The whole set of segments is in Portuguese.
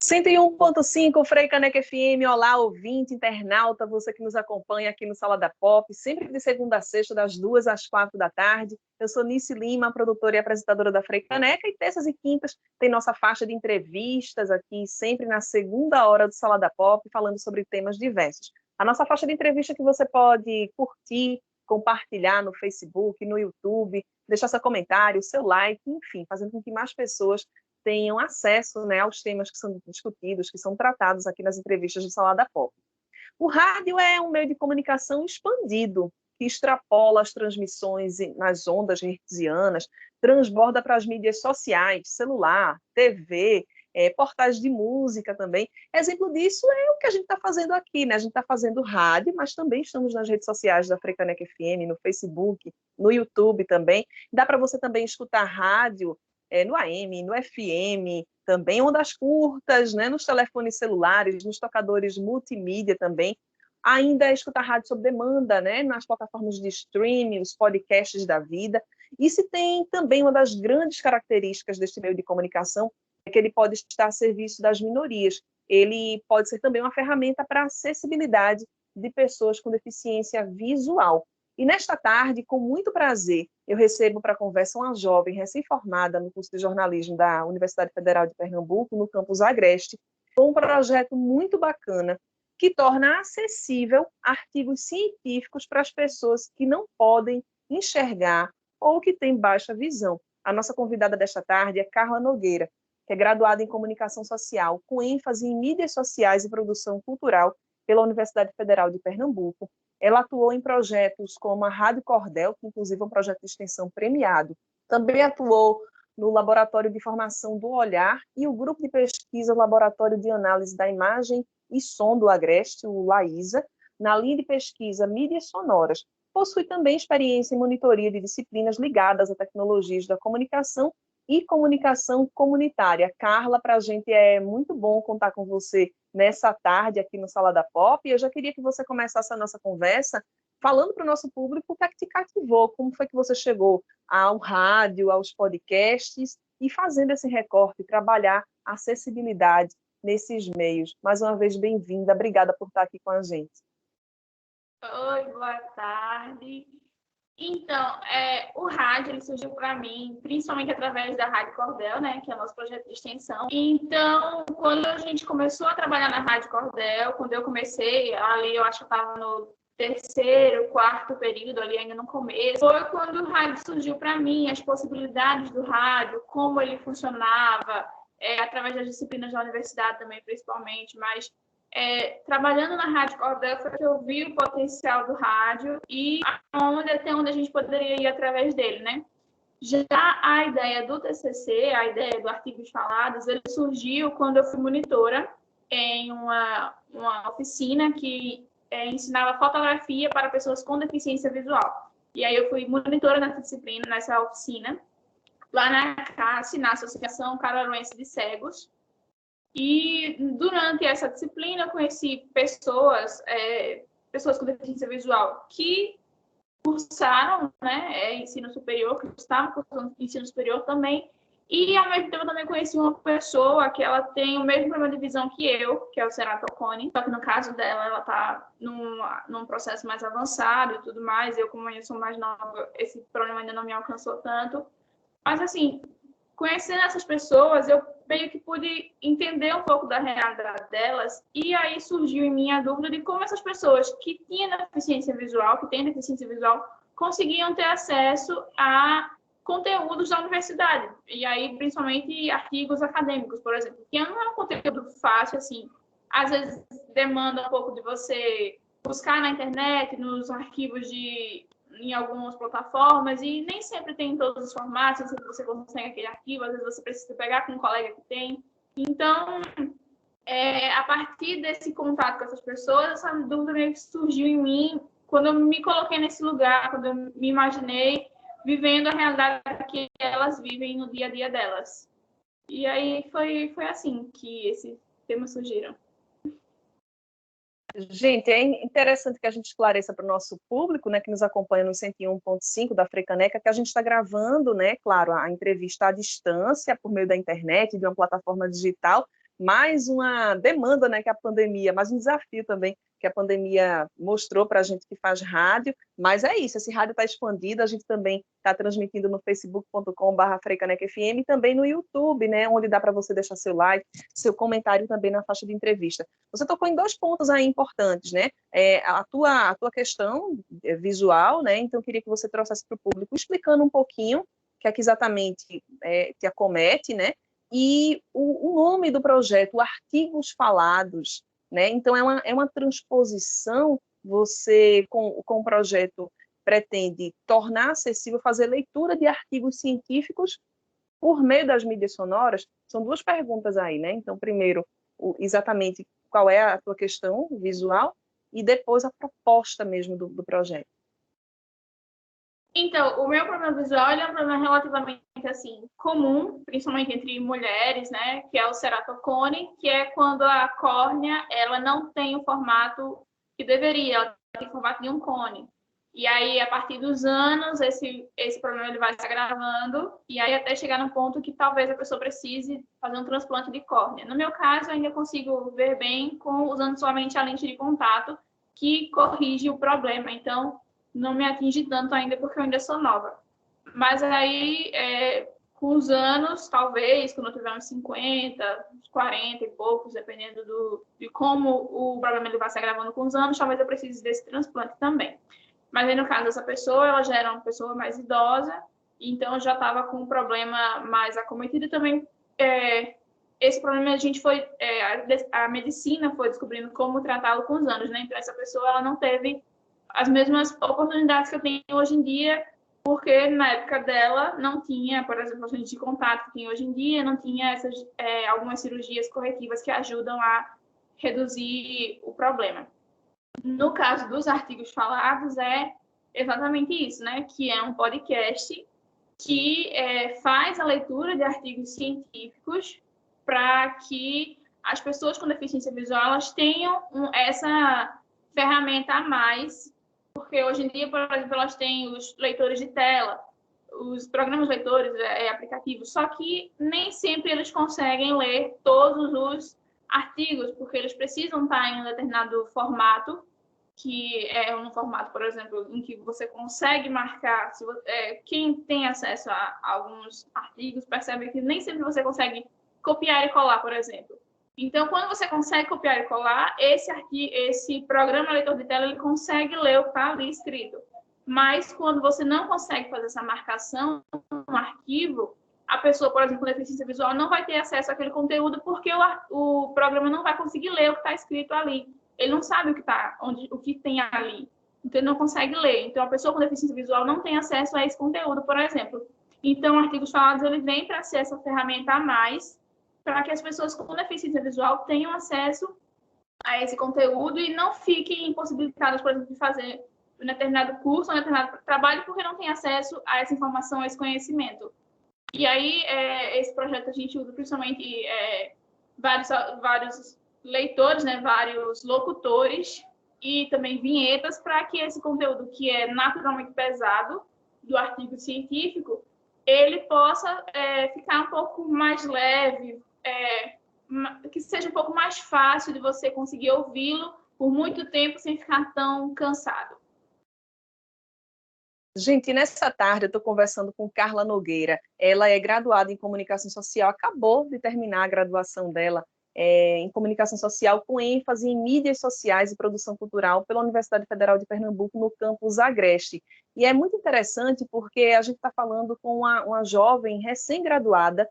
101.5 Freicaneca FM, olá ouvinte, internauta, você que nos acompanha aqui no Sala da Pop, sempre de segunda a sexta, das 2 às 4 da tarde. Eu sou Nice Lima, produtora e apresentadora da Freicaneca, e terças e quintas tem nossa faixa de entrevistas aqui, sempre na segunda hora do Sala da Pop, falando sobre temas diversos. A nossa faixa de entrevista que você pode curtir, compartilhar no Facebook, no YouTube, deixar seu comentário, seu like, enfim, fazendo com que mais pessoas tenham acesso, né, aos temas que são discutidos, que são tratados aqui nas entrevistas do Sala da Pop. O rádio é um meio de comunicação expandido, que extrapola as transmissões nas ondas hertzianas, transborda para as mídias sociais, celular, TV, portais de música também. Exemplo disso é o que a gente está fazendo aqui, né? A gente está fazendo rádio, mas também estamos nas redes sociais da Freicaneca FM, no Facebook, no YouTube também. Dá para você também escutar rádio no AM, no FM, também ondas curtas, né, nos telefones celulares, nos tocadores multimídia também. Ainda escutar rádio sob demanda, né, nas plataformas de streaming, os podcasts da vida. E se tem também uma das grandes características deste meio de comunicação, é que ele pode estar a serviço das minorias. Ele pode ser também uma ferramenta para a acessibilidade de pessoas com deficiência visual. E nesta tarde, com muito prazer, eu recebo para a conversa uma jovem recém-formada no curso de jornalismo da Universidade Federal de Pernambuco, no campus Agreste, com um projeto muito bacana que torna acessível artigos científicos para as pessoas que não podem enxergar ou que têm baixa visão. A nossa convidada desta tarde é Carla Nogueira, que é graduada em Comunicação Social, com ênfase em mídias sociais e produção cultural pela Universidade Federal de Pernambuco. Ela atuou em projetos como a Rádio Cordel, que inclusive é um projeto de extensão premiado. Também atuou no Laboratório de Formação do Olhar e o grupo de pesquisa Laboratório de Análise da Imagem e Som do Agreste, o LAISA, na linha de pesquisa Mídias Sonoras. Possui também experiência em monitoria de disciplinas ligadas a tecnologias da comunicação e comunicação comunitária. Carla, para a gente é muito bom contar com você nessa tarde aqui no Sala da Pop, e eu já queria que você começasse a nossa conversa falando para o nosso público o que é que te cativou, como foi que você chegou ao rádio, aos podcasts, e fazendo esse recorte, trabalhar a acessibilidade nesses meios. Mais uma vez, bem-vinda, obrigada por estar aqui com a gente. Oi, boa tarde. Então, o rádio ele surgiu para mim, principalmente através da Rádio Cordel, né, que é o nosso projeto de extensão. Então, quando a gente começou a trabalhar na Rádio Cordel, quando eu comecei, ali eu acho que eu estava no terceiro, quarto período, ali ainda no começo, foi quando o rádio surgiu para mim, as possibilidades do rádio, como ele funcionava, através das disciplinas da universidade também, principalmente, mas trabalhando na Rádio Cordel foi que eu vi o potencial do rádio e até onde a gente poderia ir através dele, né? Já a ideia do TCC, a ideia do Artigos Falados, ele surgiu quando eu fui monitora em uma oficina que ensinava fotografia para pessoas com deficiência visual. E aí eu fui monitora nessa disciplina, nessa oficina, lá na CACE, na Associação Caruaruense de Cegos. E durante essa disciplina eu conheci pessoas com deficiência visual que cursaram, né, ensino superior, que estavam cursando ensino superior também, e ao mesmo tempo eu também conheci uma pessoa que ela tem o mesmo problema de visão que eu, que é o ceratocone, só que no caso dela ela está num processo mais avançado e tudo mais, eu como eu sou mais nova, esse problema ainda não me alcançou tanto, mas assim, conhecendo essas pessoas, eu meio que pude entender um pouco da realidade delas, e aí surgiu em mim a dúvida de como essas pessoas que tinham deficiência visual, que têm deficiência visual, conseguiam ter acesso a conteúdos da universidade, e aí principalmente artigos acadêmicos, por exemplo, que não é um conteúdo fácil, assim, às vezes demanda um pouco de você buscar na internet, nos arquivos em algumas plataformas, e nem sempre tem em todos os formatos, nem sempre você consegue aquele arquivo, às vezes você precisa pegar com um colega que tem. Então, a partir desse contato com essas pessoas, essa dúvida meio que surgiu em mim quando eu me coloquei nesse lugar, quando eu me imaginei vivendo a realidade que elas vivem no dia a dia delas. E aí foi assim que esses temas surgiram. Gente, é interessante que a gente esclareça para o nosso público, né, que nos acompanha no 101.5 da Freicaneca, que a gente está gravando, né, claro, a entrevista à distância, por meio da internet, de uma plataforma digital, mais uma demanda, né, que a pandemia, mais um desafio também que a pandemia mostrou para a gente que faz rádio, mas é isso, esse rádio está expandido, a gente também está transmitindo no facebook.com/freicanecfm e também no YouTube, né, onde dá para você deixar seu like, seu comentário também na faixa de entrevista. Você tocou em 2 pontos aí importantes, né, a tua questão visual, né, então eu queria que você trouxesse para o público explicando um pouquinho o que é que exatamente te acomete, né, e o nome do projeto, Artigos Falados, né? Então, é uma transposição, você, com o projeto, pretende tornar acessível, fazer leitura de artigos científicos por meio das mídias sonoras. São 2 perguntas aí, né? Então, primeiro, exatamente qual é a tua questão visual e depois a proposta mesmo do projeto. Então, o meu problema visual é um problema relativamente assim comum, principalmente entre mulheres, né? Que é o ceratocone, que é quando a córnea ela não tem o formato que deveria, ela tem o formato de um cone. E aí, a partir dos anos, esse problema ele vai se agravando, e aí até chegar no ponto que talvez a pessoa precise fazer um transplante de córnea. No meu caso, eu ainda consigo ver bem usando somente a lente de contato, que corrige o problema. Então, não me atinge tanto ainda porque eu ainda sou nova. Mas aí, com os anos, talvez, quando eu tiver uns 50, uns 40 e poucos, dependendo de como o problema ele vai se agravando com os anos, talvez eu precise desse transplante também. Mas aí, no caso dessa pessoa, ela já era uma pessoa mais idosa, então eu já estava com um problema mais acometido também. Esse problema a medicina foi descobrindo como tratá-lo com os anos, né? Então essa pessoa ela não teve as mesmas oportunidades que eu tenho hoje em dia, porque na época dela não tinha, por exemplo, a gente de contato que tem hoje em dia, não tinha algumas cirurgias corretivas que ajudam a reduzir o problema. No caso dos artigos falados, é exatamente isso, né? Que é um podcast que faz a leitura de artigos científicos para que as pessoas com deficiência visual elas tenham essa ferramenta a mais, porque hoje em dia, por exemplo, elas têm os leitores de tela, os programas leitores, aplicativos, só que nem sempre eles conseguem ler todos os artigos, porque eles precisam estar em um determinado formato, que é um formato, por exemplo, em que você consegue marcar, quem tem acesso a alguns artigos percebe que nem sempre você consegue copiar e colar, por exemplo. Então, quando você consegue copiar e colar, esse programa leitor de tela ele consegue ler o que está ali escrito. Mas quando você não consegue fazer essa marcação no arquivo, a pessoa, por exemplo, com deficiência visual, não vai ter acesso àquele conteúdo porque o programa não vai conseguir ler o que está escrito ali. Ele não sabe o que tem ali. Então, ele não consegue ler. Então, a pessoa com deficiência visual não tem acesso a esse conteúdo, por exemplo. Então, Artigos Falados, ele vem para ser essa ferramenta a mais para que as pessoas com deficiência visual tenham acesso a esse conteúdo e não fiquem impossibilitadas, por exemplo, de fazer um determinado curso, um determinado trabalho, porque não têm acesso a essa informação, a esse conhecimento. E aí, esse projeto a gente usa principalmente vários leitores, né, vários locutores e também vinhetas para que esse conteúdo que é naturalmente pesado do artigo científico, ele possa ficar um pouco mais leve, que seja um pouco mais fácil de você conseguir ouvi-lo por muito tempo sem ficar tão cansado. Gente, nessa tarde eu estou conversando com Carla Nogueira. Ela é graduada em Comunicação Social, acabou de terminar a graduação dela em Comunicação Social, com ênfase em mídias sociais e produção cultural pela Universidade Federal de Pernambuco, no campus Agreste. E é muito interessante porque a gente está falando com uma jovem recém-graduada,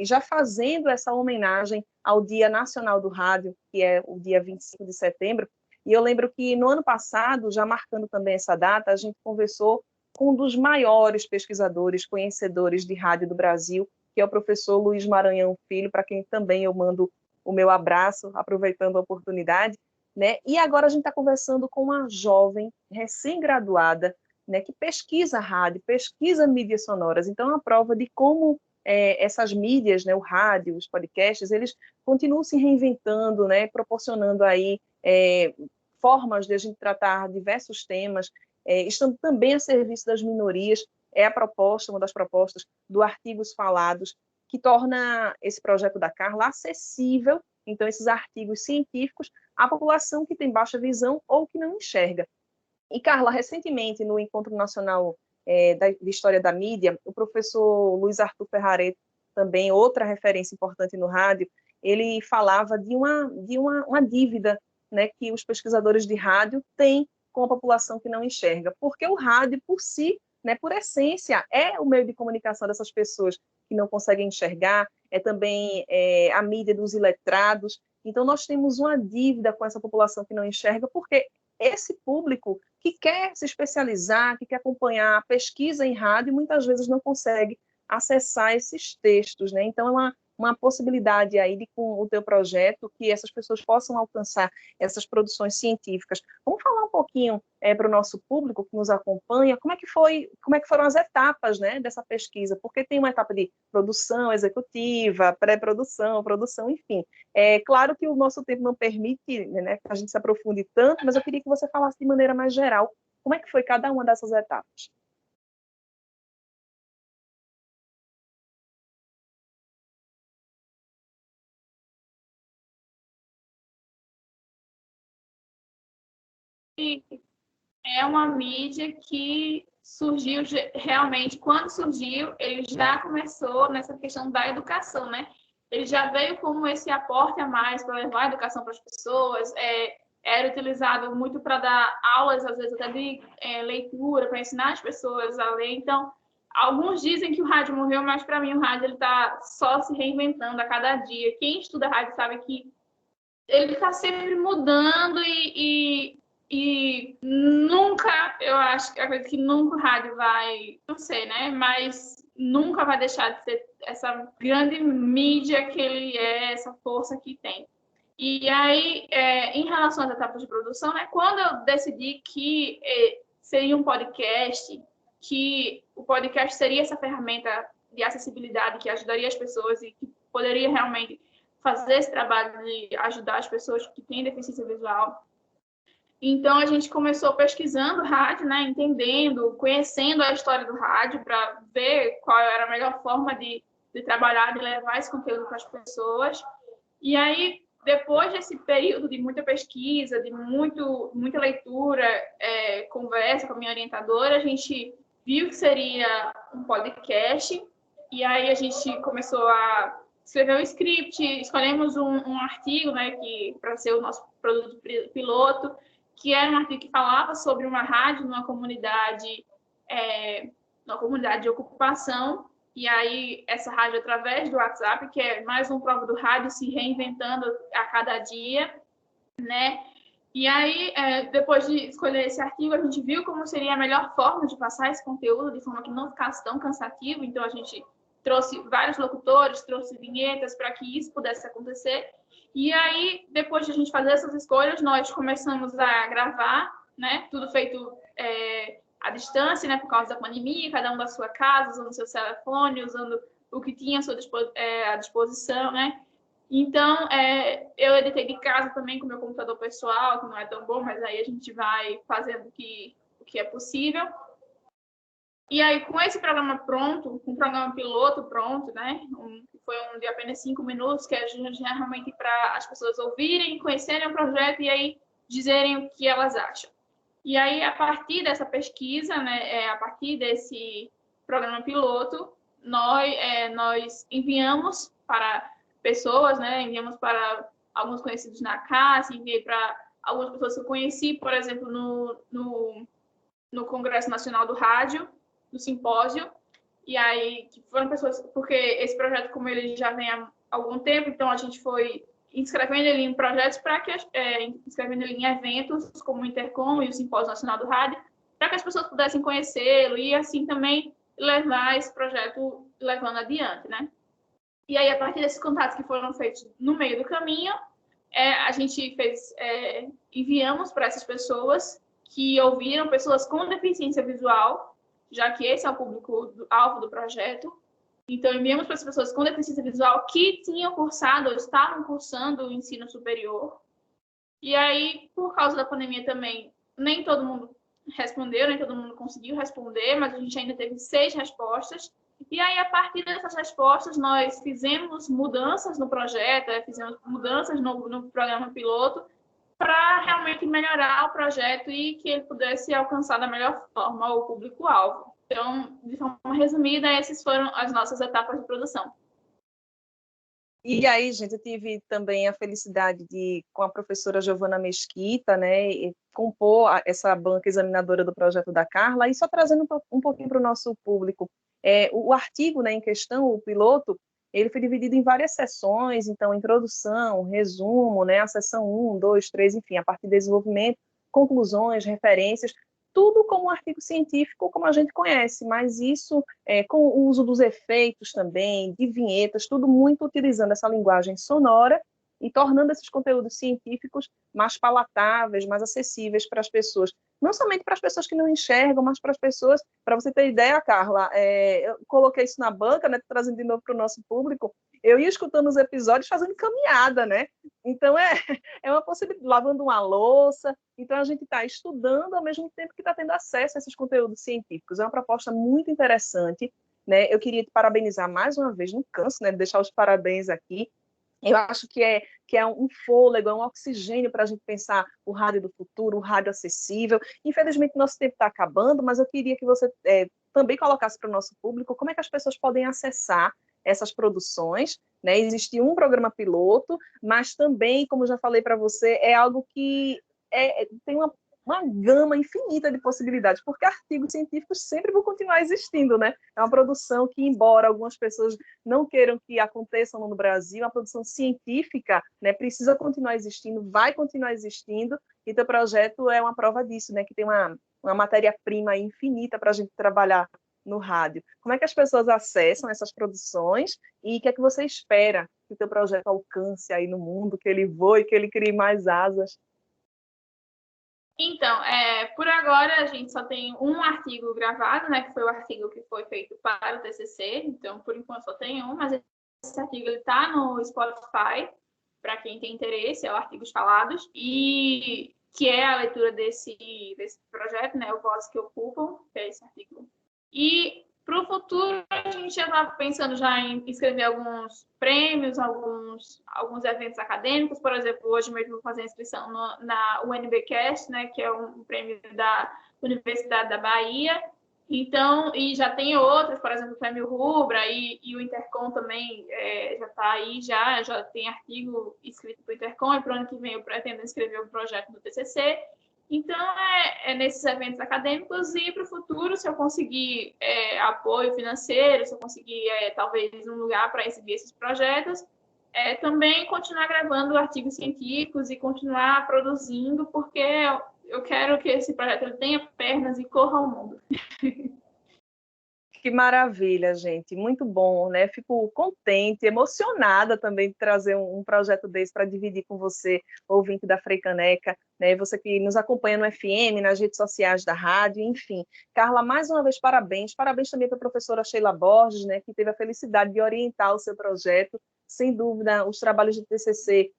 já fazendo essa homenagem ao Dia Nacional do Rádio, que é o dia 25 de setembro, e eu lembro que no ano passado, já marcando também essa data, a gente conversou com um dos maiores pesquisadores, conhecedores de rádio do Brasil, que é o professor Luiz Maranhão Filho, para quem também eu mando o meu abraço, aproveitando a oportunidade, né? E agora a gente está conversando com uma jovem recém-graduada, né, que pesquisa rádio, pesquisa mídias sonoras. Então, é uma prova de como essas mídias, né, o rádio, os podcasts, eles continuam se reinventando, né, proporcionando aí formas de a gente tratar diversos temas, estando também a serviço das minorias. É a proposta, uma das propostas do Artigos Falados, que torna esse projeto da Carla acessível, então, esses artigos científicos, à população que tem baixa visão ou que não enxerga. E, Carla, recentemente, no Encontro Nacional de História da Mídia, o professor Luiz Arthur Ferrareto, também outra referência importante no rádio, ele falava de uma dívida, né, que os pesquisadores de rádio têm com a população que não enxerga, porque o rádio, por si, né, por essência, é o meio de comunicação dessas pessoas que não conseguem enxergar, é também a mídia dos iletrados. Então, nós temos uma dívida com essa população que não enxerga, porque esse público que quer se especializar, que quer acompanhar a pesquisa em rádio, muitas vezes não consegue acessar esses textos, né? Então, é uma possibilidade aí de, com o teu projeto, que essas pessoas possam alcançar essas produções científicas. Vamos falar um pouquinho para o nosso público que nos acompanha, como é que foram as etapas, né, dessa pesquisa, porque tem uma etapa de produção executiva, pré-produção, produção, enfim. É claro que o nosso tempo não permite, né, que a gente se aprofunde tanto, mas eu queria que você falasse de maneira mais geral como é que foi cada uma dessas etapas. E é uma mídia que surgiu realmente, quando surgiu, ele já começou nessa questão da educação, né? Ele já veio como esse aporte a mais para levar a educação para as pessoas, era utilizado muito para dar aulas, às vezes até de leitura, para ensinar as pessoas a ler. Então, alguns dizem que o rádio morreu, mas para mim o rádio está só se reinventando a cada dia. Quem estuda rádio sabe que ele está sempre mudando e nunca, eu acredito que nunca o rádio vai, não sei, né? Mas nunca vai deixar de ser essa grande mídia que ele é, essa força que tem. E aí, em relação às etapas de produção, né? Quando eu decidi que seria um podcast, que o podcast seria essa ferramenta de acessibilidade que ajudaria as pessoas e que poderia realmente fazer esse trabalho de ajudar as pessoas que têm deficiência visual. Então, a gente começou pesquisando rádio, né, entendendo, conhecendo a história do rádio para ver qual era a melhor forma de trabalhar, de levar esse conteúdo para as pessoas. E aí, depois desse período de muita pesquisa, de muita leitura, conversa com a minha orientadora, a gente viu que seria um podcast. E aí, a gente começou a escrever um script, escolhemos um artigo, né, para ser o nosso produto piloto, que era um artigo que falava sobre uma rádio numa comunidade de ocupação. E aí, essa rádio através do WhatsApp, que é mais uma prova do rádio se reinventando a cada dia, né? E aí, depois de escolher esse artigo, a gente viu como seria a melhor forma de passar esse conteúdo, de forma que não ficasse tão cansativo. Então, a gente trouxe vários locutores, trouxe vinhetas para que isso pudesse acontecer. E aí, depois de a gente fazer essas escolhas, nós começamos a gravar, né? Tudo feito à distância, né? Por causa da pandemia, cada um da sua casa, usando seu telefone, usando o que tinha à disposição, né? Então, eu editei de casa também com o meu computador pessoal, que não é tão bom, mas aí a gente vai fazendo o que é possível. E aí, com esse programa pronto, com o programa piloto pronto, né? Foi um de apenas 5 minutos, que a gente realmente para as pessoas ouvirem, conhecerem o projeto e aí dizerem o que elas acham. E aí, a partir dessa pesquisa, né, a partir desse programa piloto, nós enviamos para pessoas, né, enviamos para alguns conhecidos na casa, enviei para algumas pessoas que eu conheci, por exemplo, no Congresso Nacional do Rádio, no simpósio, e aí que foram pessoas, porque esse projeto, como ele já vem há algum tempo, então a gente foi inscrevendo ele em projetos inscrevendo ele em eventos como o Intercom e o Simpósio Nacional do Rádio, para que as pessoas pudessem conhecê-lo e assim também levar esse projeto levando adiante, né? E aí, a partir desses contatos que foram feitos no meio do caminho, a gente enviamos para essas pessoas que ouviram, pessoas com deficiência visual, já que esse é o público-alvo do projeto. Então, enviamos para as pessoas com deficiência visual que tinham cursado ou estavam cursando o ensino superior. E aí, por causa da pandemia também, nem todo mundo respondeu, nem todo mundo conseguiu responder, mas a gente ainda teve 6 respostas. E aí, a partir dessas respostas, nós fizemos mudanças no projeto, fizemos mudanças no programa piloto, para realmente melhorar o projeto e que ele pudesse alcançar da melhor forma o público-alvo. Então, de forma resumida, essas foram as nossas etapas de produção. E aí, gente, eu tive também a felicidade de, com a professora Giovana Mesquita, né, compor essa banca examinadora do projeto da Carla, e só trazendo um pouquinho para o nosso público. O artigo, né, em questão, o piloto, ele foi dividido em várias sessões, então, introdução, resumo, né, a sessão 1, 2, 3, enfim, a partir do desenvolvimento, conclusões, referências, tudo como um artigo científico, como a gente conhece, mas isso com o uso dos efeitos também, de vinhetas, tudo muito utilizando essa linguagem sonora e tornando esses conteúdos científicos mais palatáveis, mais acessíveis para as pessoas. Não somente para as pessoas que não enxergam, mas para as pessoas, para você ter ideia, Carla, eu coloquei isso na banca, né, trazendo de novo para o nosso público, eu ia escutando os episódios fazendo caminhada, né? Então, é uma possibilidade, lavando uma louça. Então, a gente está estudando ao mesmo tempo que está tendo acesso a esses conteúdos científicos. É uma proposta muito interessante, né? Eu queria te parabenizar mais uma vez, não canso, né, de deixar os parabéns aqui. Eu acho que é um fôlego, é um oxigênio para a gente pensar o rádio do futuro, o rádio acessível. Infelizmente, nosso tempo está acabando, mas eu queria que você também colocasse para o nosso público como é que as pessoas podem acessar essas produções, né? Existe um programa piloto, mas também, como eu já falei para você, é algo que tem uma gama infinita de possibilidades, porque artigos científicos sempre vão continuar existindo, né? É uma produção que, embora algumas pessoas não queiram que aconteçam no Brasil, a produção científica, né, precisa continuar existindo, vai continuar existindo, e teu projeto é uma prova disso, né? Que tem uma matéria-prima infinita para a gente trabalhar no rádio. Como é que as pessoas acessam essas produções e o que é que você espera que o teu projeto alcance aí no mundo, que ele voe, que ele crie mais asas? Então, por agora a gente só tem um artigo gravado, né, que foi o artigo que foi feito para o TCC, então por enquanto só tem um, mas esse artigo está no Spotify, para quem tem interesse, é o Artigos Falados, e que é a leitura desse projeto, né, o Vozes que Ocupam, que é esse artigo. E para o futuro, a gente já está pensando já em escrever alguns prêmios, alguns eventos acadêmicos. Por exemplo, hoje mesmo vou fazer a inscrição na UNBcast, né, que é um prêmio da Universidade da Bahia. Então, e já tem outros, por exemplo, o Prêmio Rubra e o Intercom também já está aí, já tem artigo escrito para o Intercom, e para o ano que vem eu pretendo escrever um projeto do TCC. Então, nesses eventos acadêmicos, e para o futuro, se eu conseguir apoio financeiro, se eu conseguir, talvez, um lugar para exibir esses projetos, também continuar gravando artigos científicos e continuar produzindo, porque eu quero que esse projeto tenha pernas e corra ao mundo. Que maravilha, gente. Muito bom, né? Fico contente, emocionada também de trazer um projeto desse para dividir com você, ouvinte da Freicaneca, né? Você que nos acompanha no FM, nas redes sociais da rádio, enfim. Carla, mais uma vez, parabéns. Parabéns também para a professora Sheila Borges, né? Que teve a felicidade de orientar o seu projeto. Sem dúvida, os trabalhos de TCC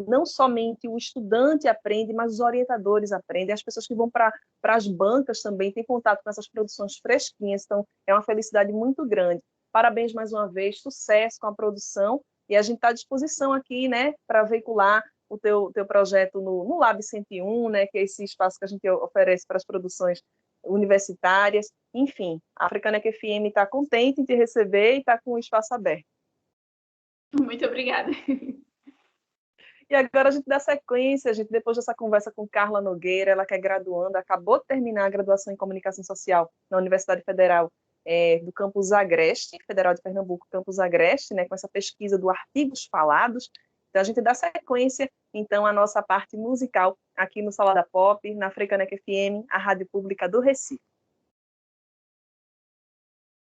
não somente o estudante aprende, mas os orientadores aprendem, as pessoas que vão para as bancas também têm contato com essas produções fresquinhas, então é uma felicidade muito grande. Parabéns mais uma vez, sucesso com a produção, e a gente está à disposição aqui, né, para veicular o teu projeto no Lab 101, né, que é esse espaço que a gente oferece para as produções universitárias. Enfim, a Africaneca FM está contente em te receber e está com o espaço aberto. Muito obrigada. E agora a gente dá sequência, a gente, depois dessa conversa com Carla Nogueira, ela que é graduanda, acabou de terminar a graduação em Comunicação Social na Universidade Federal do Campus Agreste, Federal de Pernambuco, Campus Agreste, né, com essa pesquisa do Artigos Falados. Então a gente dá sequência, então, à nossa parte musical aqui no Salada Pop, na Freicaneca FM, a rádio pública do Recife.